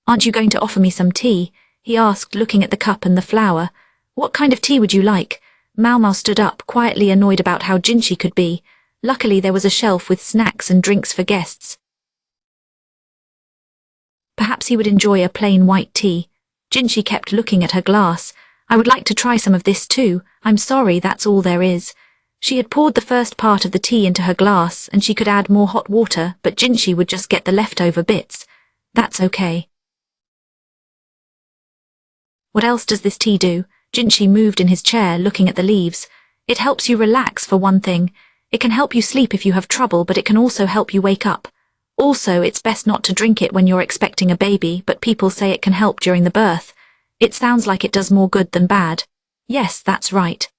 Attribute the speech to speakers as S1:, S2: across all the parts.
S1: "Aren't you going to offer me some tea?" he asked, looking at the cup and the flower. "What kind of tea would you like?" Maomao stood up, quietly annoyed about how Jinchi could be. Luckily there was a shelf with snacks and drinks for guests. Perhaps he would enjoy a plain white tea. Jinchi kept looking at her glass. "I would like to try some of this too. I'm sorry, that's all there is." She had poured the first part of the tea into her glass, and she could add more hot water, but Jinchi would just get the leftover bits. "That's okay." "What else does this tea do?" Jinchi moved in his chair, looking at the leaves. "It helps you relax, for one thing. It can help you sleep if you have trouble, but it can also help you wake up. Also, it's best not to drink it when you're expecting a baby, but people say it can help during the birth. It sounds like it does more good than bad." "Yes, that's right.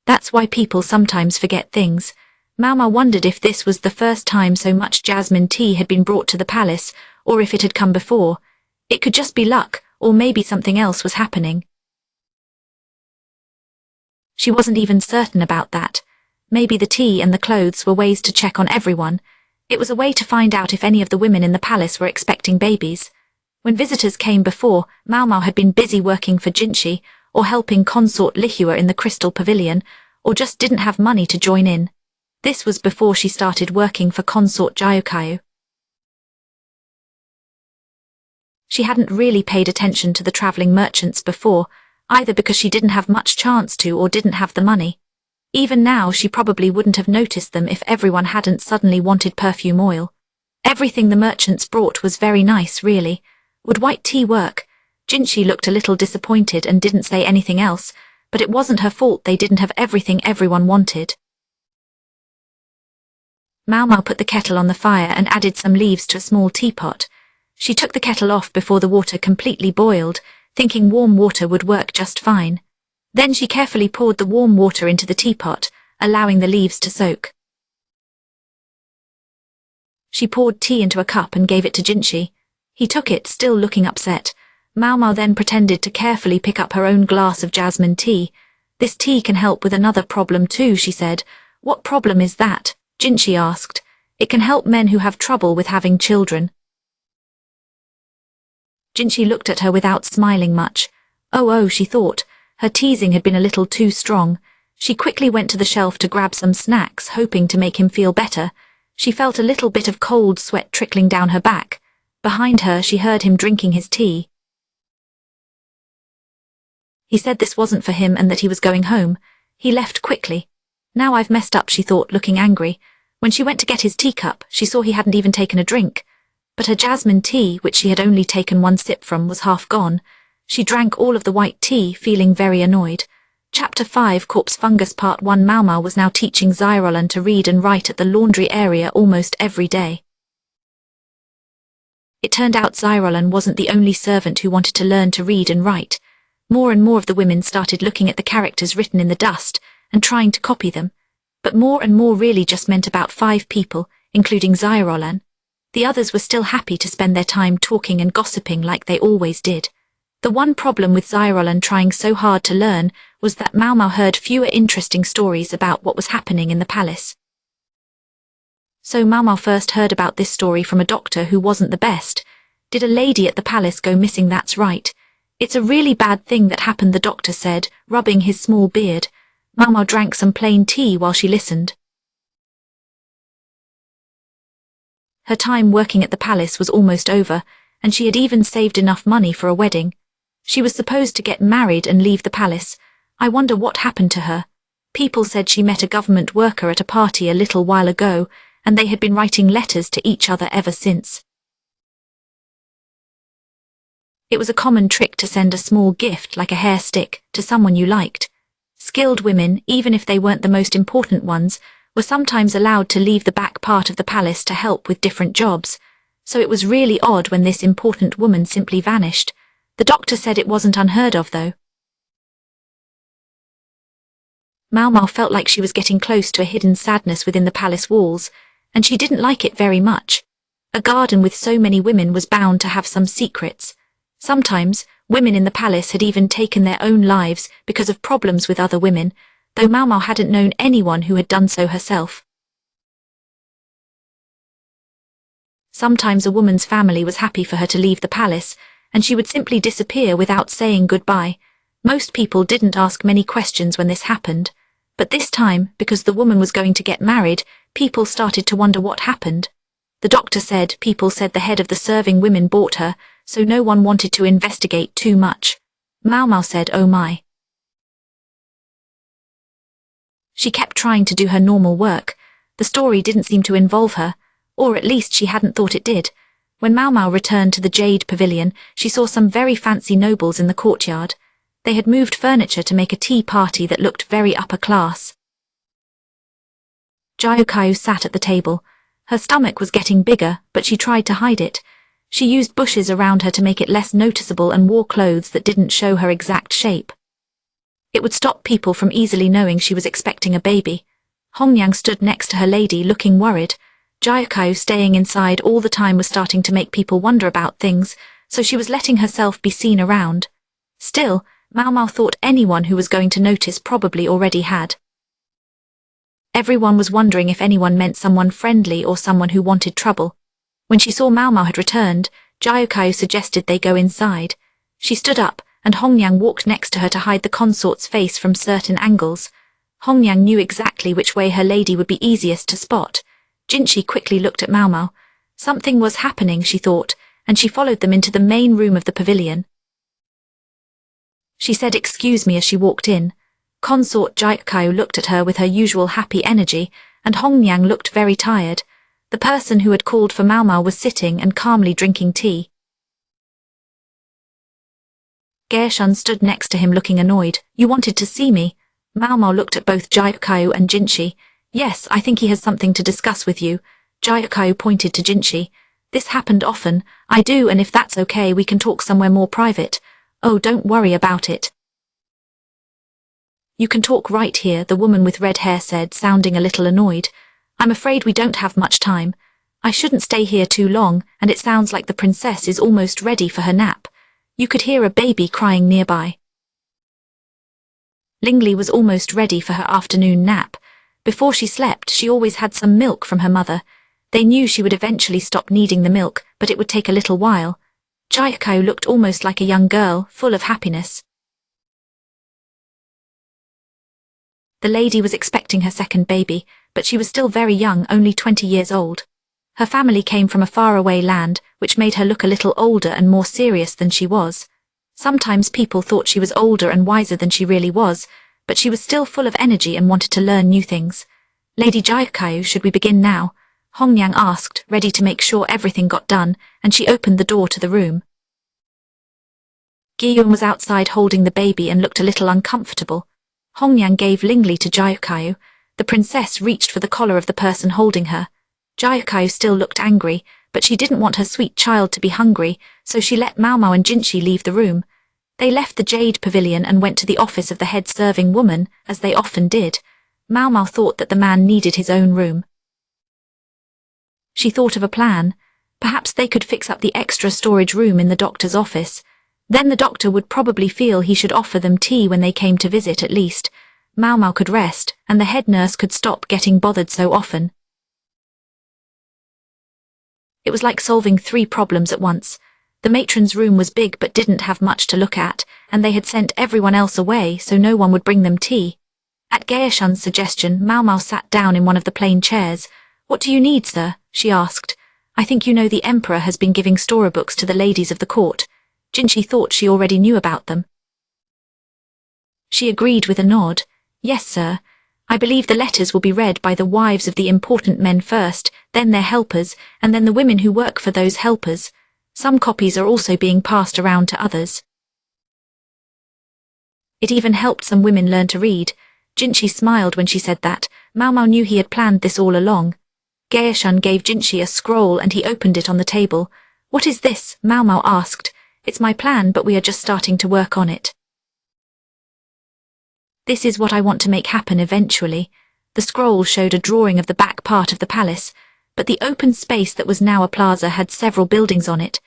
S1: That's why people sometimes forget things." Maomao wondered if this was the first time so much jasmine tea had been brought to the palace, or if it had come before. It could just be luck, or maybe something else was happening. She wasn't even certain about that. Maybe the tea and the clothes were ways to check on everyone. It was a way to find out if any of the women in the palace were expecting babies. When visitors came before, Maomao had been busy working for Jinchi, or helping Consort Lihua in the Crystal Pavilion, or just didn't have money to join in. This was before she started working for Consort Jyokayu. She hadn't really paid attention to the traveling merchants before, either because she didn't have much chance to or didn't have the money. Even now she probably wouldn't have noticed them if everyone hadn't suddenly wanted perfume oil. Everything the merchants brought was very nice, really. Would white tea work? Jinchi looked a little disappointed and didn't say anything else, but it wasn't her fault they didn't have everything everyone wanted. Maomao put the kettle on the fire and added some leaves to a small teapot. She took the kettle off before the water completely boiled, thinking warm water would work just fine. Then she carefully poured the warm water into the teapot, allowing the leaves to soak. She poured tea into a cup and gave it to Jinchi. He took it, still looking upset. Maomao then pretended to carefully pick up her own glass of jasmine tea. "This tea can help with another problem too," she said. "What problem is that?" Jinchi asked. "It can help men who have trouble with having children." Jinchi looked at her without smiling much. Oh, she thought. Her teasing had been a little too strong. She quickly went to the shelf to grab some snacks, hoping to make him feel better. She felt a little bit of cold sweat trickling down her back. Behind her, she heard him drinking his tea. He said this wasn't for him and that he was going home. He left quickly. "Now I've messed up," she thought, looking angry. When she went to get his teacup, she saw he hadn't even taken a drink. But her jasmine tea, which she had only taken one sip from, was half gone. She drank all of the white tea, feeling very annoyed. Chapter 5, Corpse Fungus Part 1. Maomao was now teaching Xirolan to read and write at the laundry area almost every day. It turned out Xirolan wasn't the only servant who wanted to learn to read and write. More and more of the women started looking at the characters written in the dust and trying to copy them. But more and more really just meant about 5 people, including Xirolan. The others were still happy to spend their time talking and gossiping like they always did. The one problem with Xirolan trying so hard to learn was that Maomao heard fewer interesting stories about what was happening in the palace. So Maomao first heard about this story from a doctor who wasn't the best. "Did a lady at the palace go missing? That's right. It's a really bad thing that happened," the doctor said, rubbing his small beard. Maomao drank some plain tea while she listened. Her time working at the palace was almost over, and she had even saved enough money for a wedding. She was supposed to get married and leave the palace. I wonder what happened to her. People said she met a government worker at a party a little while ago, and they had been writing letters to each other ever since. It was a common trick to send a small gift like a hair stick to someone you liked. Skilled women, even if they weren't the most important ones, were sometimes allowed to leave the back part of the palace to help with different jobs, so it was really odd when this important woman simply vanished. The doctor said it wasn't unheard of, though. Maomao felt like she was getting close to a hidden sadness within the palace walls, and she didn't like it very much. A garden with so many women was bound to have some secrets. Sometimes, women in the palace had even taken their own lives because of problems with other women, though Maomao hadn't known anyone who had done so herself. Sometimes a woman's family was happy for her to leave the palace, and she would simply disappear without saying goodbye. Most people didn't ask many questions when this happened, but this time, because the woman was going to get married, people started to wonder what happened. The doctor said people said the head of the serving women bought her, so no one wanted to investigate too much. Maomao said, "Oh my." She kept trying to do her normal work. The story didn't seem to involve her, or at least she hadn't thought it did. When Maomao returned to the Jade Pavilion, she saw some very fancy nobles in the courtyard. They had moved furniture to make a tea party that looked very upper class. Jayukayu sat at the table. Her stomach was getting bigger, but she tried to hide it. She used bushes around her to make it less noticeable and wore clothes that didn't show her exact shape. It would stop people from easily knowing she was expecting a baby. Hongyang stood next to her lady looking worried. Jayukayu staying inside all the time was starting to make people wonder about things, so she was letting herself be seen around. Still, Maomao thought anyone who was going to notice probably already had. Everyone was wondering if anyone meant someone friendly or someone who wanted trouble. When she saw Maomao had returned, Jayukayu suggested they go inside. She stood up, and Hongyang walked next to her to hide the consort's face from certain angles. Hongyang knew exactly which way her lady would be easiest to spot. Jinshi quickly looked at Maomao. Something was happening, she thought, and she followed them into the main room of the pavilion. She said excuse me as she walked in. Consort Jayukayu looked at her with her usual happy energy, and Hongyang looked very tired. The person who had called for Maomao was sitting and calmly drinking tea. Gaeshun stood next to him looking annoyed. You wanted to see me? Maomao looked at both Jayukayu and Jinshi. Yes, I think he has something to discuss with you. Jayukayu pointed to Jinshi. This happened often. I do, and if that's okay we can talk somewhere more private. Oh, don't worry about it. You can talk right here, the woman with red hair said, sounding a little annoyed. I'm afraid we don't have much time. I shouldn't stay here too long, and it sounds like the princess is almost ready for her nap. You could hear a baby crying nearby. Lingli was almost ready for her afternoon nap. Before she slept, she always had some milk from her mother. They knew she would eventually stop needing the milk, but it would take a little while. Jayukayu looked almost like a young girl, full of happiness. The lady was expecting her second baby, but she was still very young, only 20 years old. Her family came from a faraway land, which made her look a little older and more serious than she was. Sometimes people thought she was older and wiser than she really was, but she was still full of energy and wanted to learn new things. Lady Jayukayu, should we begin now? Hongyang asked, ready to make sure everything got done, and she opened the door to the room. Giyun was outside holding the baby and looked a little uncomfortable. Hongyang gave Lingli to Jayukayu. The princess reached for the collar of the person holding her. Jayukayu still looked angry, but she didn't want her sweet child to be hungry, so she let Maomao and Jinshi leave the room. They left the Jade Pavilion and went to the office of the head serving woman, as they often did. Maomao thought that the man needed his own room. She thought of a plan. Perhaps they could fix up the extra storage room in the doctor's office. Then the doctor would probably feel he should offer them tea when they came to visit at least. Maomao could rest, and the head nurse could stop getting bothered so often. It was like solving 3 problems at once. The matron's room was big but didn't have much to look at, and they had sent everyone else away so no one would bring them tea. At Gaeshun's suggestion, Maomao sat down in one of the plain chairs. What do you need, sir? She asked. I think you know the emperor has been giving storybooks to the ladies of the court. Jinshi thought she already knew about them. She agreed with a nod. Yes, sir. I believe the letters will be read by the wives of the important men first, then their helpers, and then the women who work for those helpers. Some copies are also being passed around to others. It even helped some women learn to read. Jinshi smiled when she said that. Maomao knew he had planned this all along. Gaeshun gave Jinshi a scroll and he opened it on the table. What is this? Maomao asked. It's my plan, but we are just starting to work on it. This is what I want to make happen eventually. The scroll showed a drawing of the back part of the palace, but the open space that was now a plaza had several buildings on it.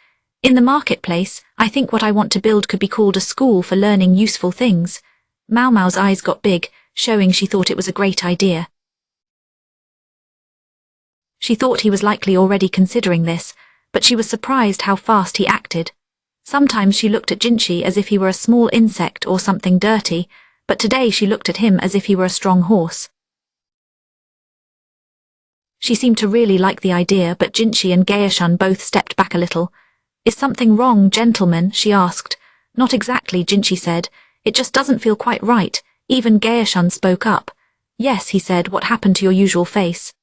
S1: In the marketplace, I think what I want to build could be called a school for learning useful things. Maomao's eyes got big, showing she thought it was a great idea. She thought he was likely already considering this. but she was surprised how fast he acted. Sometimes she looked at Jinchi as if he were a small insect or something dirty, but today she looked at him as if he were a strong horse. She seemed to really like the idea, but Jinchi and Gaoshun both stepped back a little. "Is something wrong, gentlemen?" she asked. "Not exactly," Jinchi said. "It just doesn't feel quite right." Even Gaoshun spoke up. "Yes," he said, "what happened to your usual face?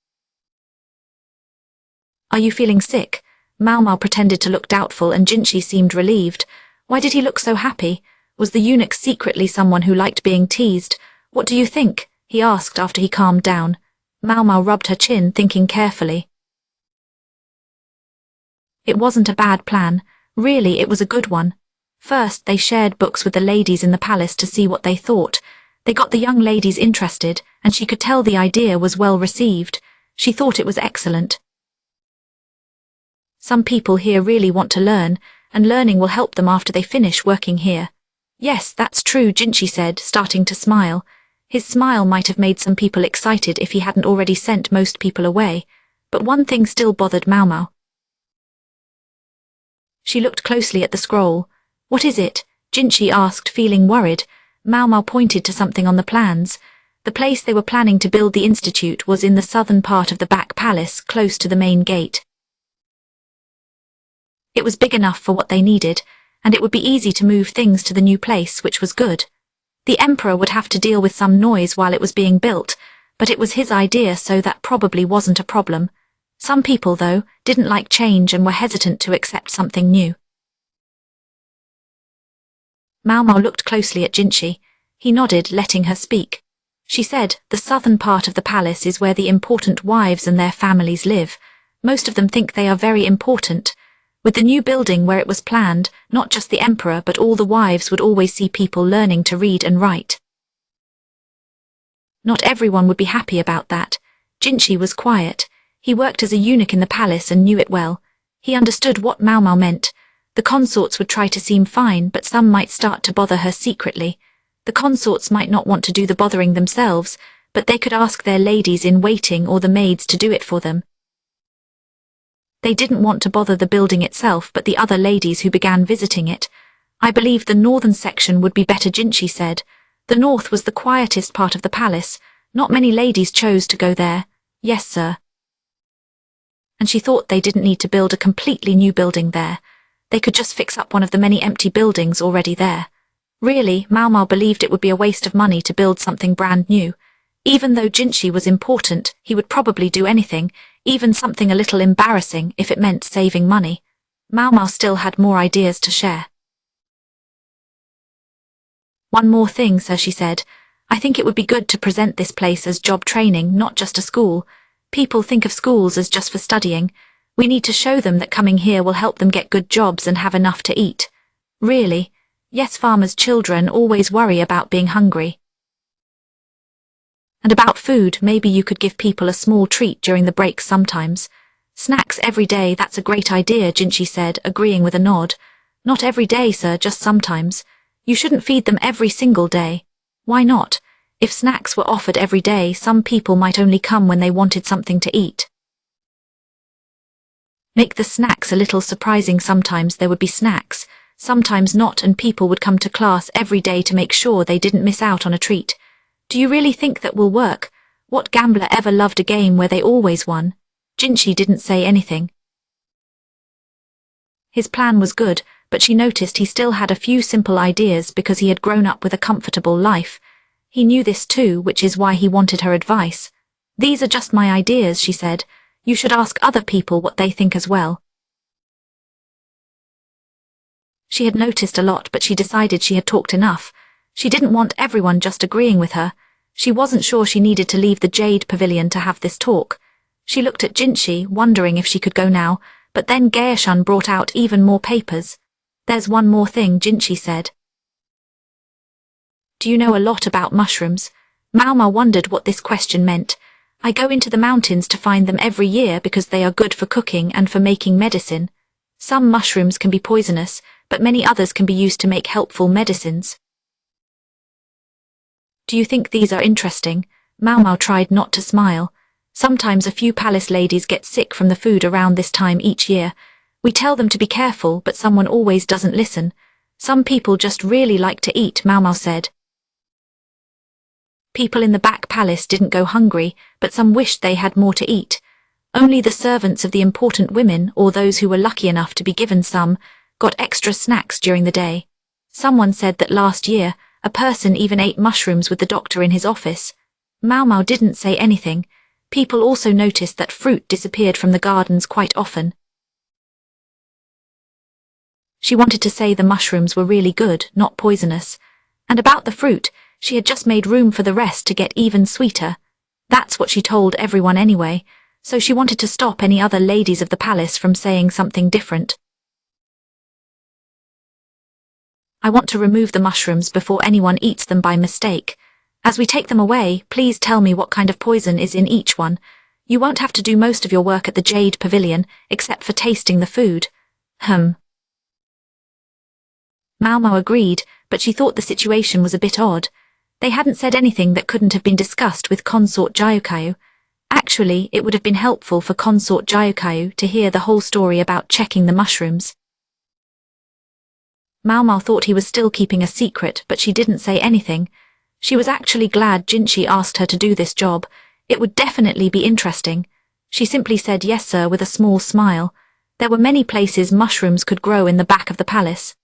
S1: Are you feeling sick?" Maomao pretended to look doubtful and Jinchi seemed relieved. Why did he look so happy? Was the eunuch secretly someone who liked being teased? "What do you think?" he asked after he calmed down. Maomao rubbed her chin, thinking carefully. It wasn't a bad plan. Really, it was a good one. First, they shared books with the ladies in the palace to see what they thought. They got the young ladies interested, and she could tell the idea was well received. She thought it was excellent. Some people here really want to learn, and learning will help them after they finish working here. "Yes, that's true," Jinchi said, starting to smile. His smile might have made some people excited if he hadn't already sent most people away, but one thing still bothered Maomao. She looked closely at the scroll. "What is it?" Jinchi asked, feeling worried. Maomao pointed to something on the plans. The place they were planning to build the institute was in the southern part of the back palace, close to the main gate. It was big enough for what they needed, and it would be easy to move things to the new place, which was good. The emperor would have to deal with some noise while it was being built, but it was his idea, so that probably wasn't a problem. Some people, though, didn't like change and were hesitant to accept something new. Maomao looked closely at Jinchi. He nodded, letting her speak. She said, "The southern part of the palace is where the important wives and their families live. Most of them think they are very important. With the new building where it was planned, not just the emperor but all the wives would always see people learning to read and write. Not everyone would be happy about that." Jinchi was quiet. He worked as a eunuch in the palace and knew it well. He understood what Maomao meant. The consorts would try to seem fine, but some might start to bother her secretly. The consorts might not want to do the bothering themselves, but they could ask their ladies in waiting or the maids to do it for them. They didn't want to bother the building itself, but the other ladies who began visiting it. "I believe the northern section would be better," Jinchi said. The north was the quietest part of the palace. Not many ladies chose to go there. "Yes, sir." And she thought they didn't need to build a completely new building there. They could just fix up one of the many empty buildings already there. Really, Maomao believed it would be a waste of money to build something brand new. Even though Jinchi was important, he would probably do anything, even something a little embarrassing, if it meant saving money. Maomao still had more ideas to share. "One more thing, sir," she said. "I think it would be good to present this place as job training, not just a school. People think of schools as just for studying. We need to show them that coming here will help them get good jobs and have enough to eat." "Really?" "Yes, farmers' children always worry about being hungry. And about food, maybe you could give people a small treat during the breaks sometimes." "Snacks every day, that's a great idea," Jinchi said, agreeing with a nod. "Not every day, sir, just sometimes. You shouldn't feed them every single day." "Why not? If snacks were offered every day, some people might only come when they wanted something to eat. Make the snacks a little surprising. Sometimes there would be snacks, sometimes not, and people would come to class every day to make sure they didn't miss out on a treat." "Do you really think that will work? What gambler ever loved a game where they always won?" Jinchi didn't say anything. His plan was good, but she noticed he still had a few simple ideas because he had grown up with a comfortable life. He knew this too, which is why he wanted her advice. "These are just my ideas," she said. "You should ask other people what they think as well." She had noticed a lot, but she decided she had talked enough. She didn't want everyone just agreeing with her. She wasn't sure she needed to leave the Jade Pavilion to have this talk. She looked at Jinchi, wondering if she could go now, but then Gaoshun brought out even more papers. "There's one more thing," Jinchi said. "Do you know a lot about mushrooms?" Maomao wondered what this question meant. "I go into the mountains to find them every year because they are good for cooking and for making medicine. Some mushrooms can be poisonous, but many others can be used to make helpful medicines." "Do you think these are interesting?" Maomao tried not to smile. "Sometimes a few palace ladies get sick from the food around this time each year. We tell them to be careful, but someone always doesn't listen. Some people just really like to eat, Maomao said. People in the back palace didn't go hungry, but some wished they had more to eat. Only the servants of the important women, or those who were lucky enough to be given some, got extra snacks during the day. Someone said that last year, a person even ate mushrooms with the doctor in his office. Maomao didn't say anything. People also noticed that fruit disappeared from the gardens quite often. She wanted to say the mushrooms were really good, not poisonous. And about the fruit, she had just made room for the rest to get even sweeter. That's what she told everyone anyway, so she wanted to stop any other ladies of the palace from saying something different. I want to remove the mushrooms before anyone eats them by mistake. As we take them away, please tell me what kind of poison is in each one. You won't have to do most of your work at the Jade Pavilion, except for tasting the food. Maomao agreed, but she thought the situation was a bit odd. They hadn't said anything that couldn't have been discussed with Consort Jayukayu. Actually, it would have been helpful for Consort Jayukayu to hear the whole story about checking the mushrooms. Maomao thought he was still keeping a secret, but she didn't say anything. She was actually glad Jinshi asked her to do this job. It would definitely be interesting. She simply said yes sir with a small smile. There were many places mushrooms could grow in the back of the palace.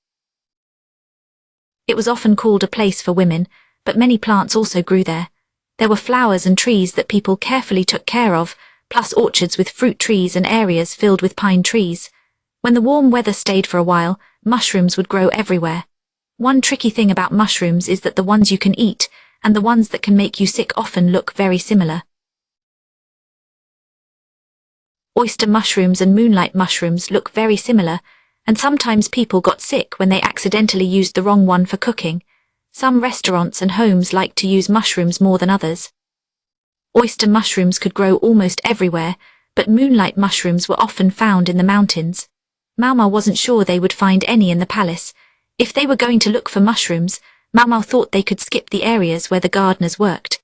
S1: It was often called a place for women, but many plants also grew there. There were flowers and trees that people carefully took care of, plus orchards with fruit trees and areas filled with pine trees. When the warm weather stayed for a while, mushrooms would grow everywhere. One tricky thing about mushrooms is that the ones you can eat, and the ones that can make you sick often look very similar. Oyster mushrooms and moonlight mushrooms look very similar, and sometimes people got sick when they accidentally used the wrong one for cooking. Some restaurants and homes liked to use mushrooms more than others. Oyster mushrooms could grow almost everywhere, but moonlight mushrooms were often found in the mountains. Maomao wasn't sure they would find any in the palace. If they were going to look for mushrooms, Maomao thought they could skip the areas where the gardeners worked.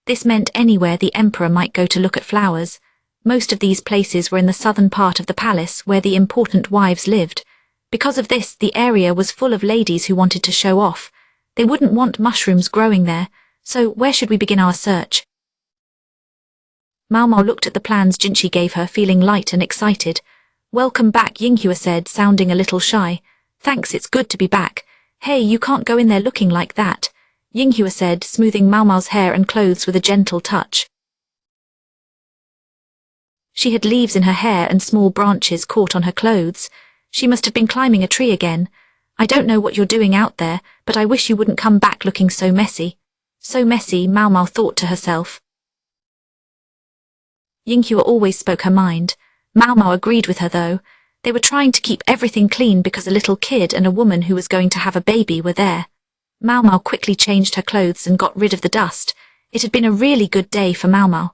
S1: This meant anywhere the emperor might go to look at flowers. Most of these places were in the southern part of the palace where the important wives lived. Because of this, the area was full of ladies who wanted to show off. They wouldn't want mushrooms growing there, so where should we begin our search? Maomao looked at the plans Jinshi gave her, feeling light and excited. Welcome back, Yinghua said, sounding a little shy. Thanks, it's good to be back. Hey, you can't go in there looking like that, Yinghua said, smoothing Maomao's hair and clothes with a gentle touch. She had leaves in her hair and small branches caught on her clothes. She must have been climbing a tree again. I don't know what you're doing out there, but I wish you wouldn't come back looking so messy. So messy, Maomao thought to herself. Yinghua always spoke her mind. Maomao agreed with her though. They were trying to keep everything clean because a little kid and a woman who was going to have a baby were there. Maomao quickly changed her clothes and got rid of the dust. It had been a really good day for Maomao.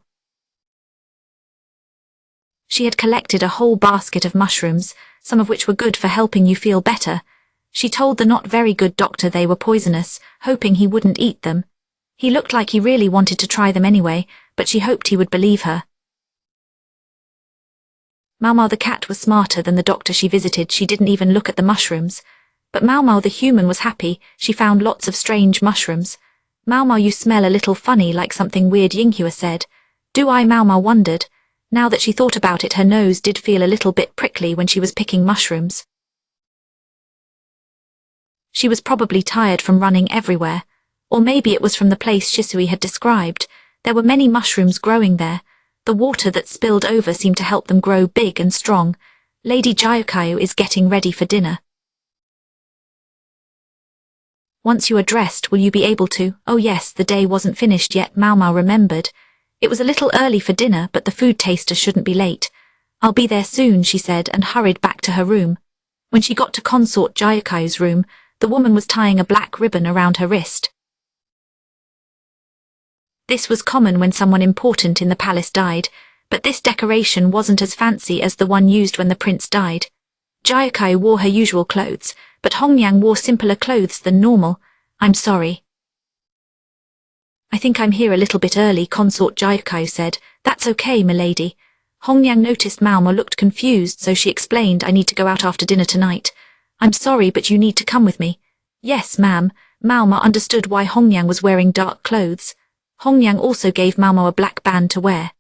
S1: She had collected a whole basket of mushrooms, some of which were good for helping you feel better. She told the not very good doctor they were poisonous, hoping he wouldn't eat them. He looked like he really wanted to try them anyway, but she hoped he would believe her. Maomao the cat was smarter than the doctor she visited. She didn't even look at the mushrooms. But Maomao the human was happy. She found lots of strange mushrooms. Maomao, you smell a little funny, like something weird, Yinghua said. Do I? Maomao wondered. Now that she thought about it, her nose did feel a little bit prickly when she was picking mushrooms. She was probably tired from running everywhere. Or maybe it was from the place Shisui had described. There were many mushrooms growing there. The water that spilled over seemed to help them grow big and strong. Lady Jayukayu is getting ready for dinner. Once you are dressed, will you be able to? Oh yes, the day wasn't finished yet, Maomao remembered. It was a little early for dinner, but the food taster shouldn't be late. I'll be there soon, she said, and hurried back to her room. When she got to Consort Jayukayu's room, the woman was tying a black ribbon around her wrist. This was common when someone important in the palace died, but this decoration wasn't as fancy as the one used when the prince died. Jayukayu wore her usual clothes, but Hongyang wore simpler clothes than normal. I'm sorry. I think I'm here a little bit early, Consort Jayukayu said. That's okay, milady. Hongyang noticed Maomao looked confused, so she explained, "I need to go out after dinner tonight. I'm sorry, but you need to come with me." "Yes, ma'am." Maomao understood why Hongyang was wearing dark clothes. Hongyang also gave Maomao a black band to wear.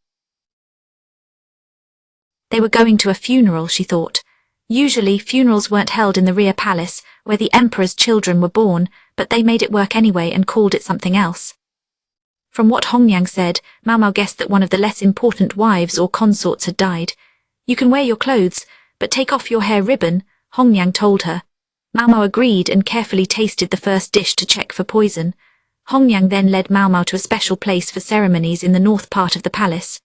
S1: They were going to a funeral, she thought. Usually, funerals weren't held in the rear palace, where the emperor's children were born, but they made it work anyway and called it something else. From what Hongyang said, Maomao guessed that one of the less important wives or consorts had died. "You can wear your clothes, but take off your hair ribbon," Hongyang told her. Maomao agreed and carefully tasted the first dish to check for poison. Hongyang then led Maomao to a special place for ceremonies in the north part of the palace.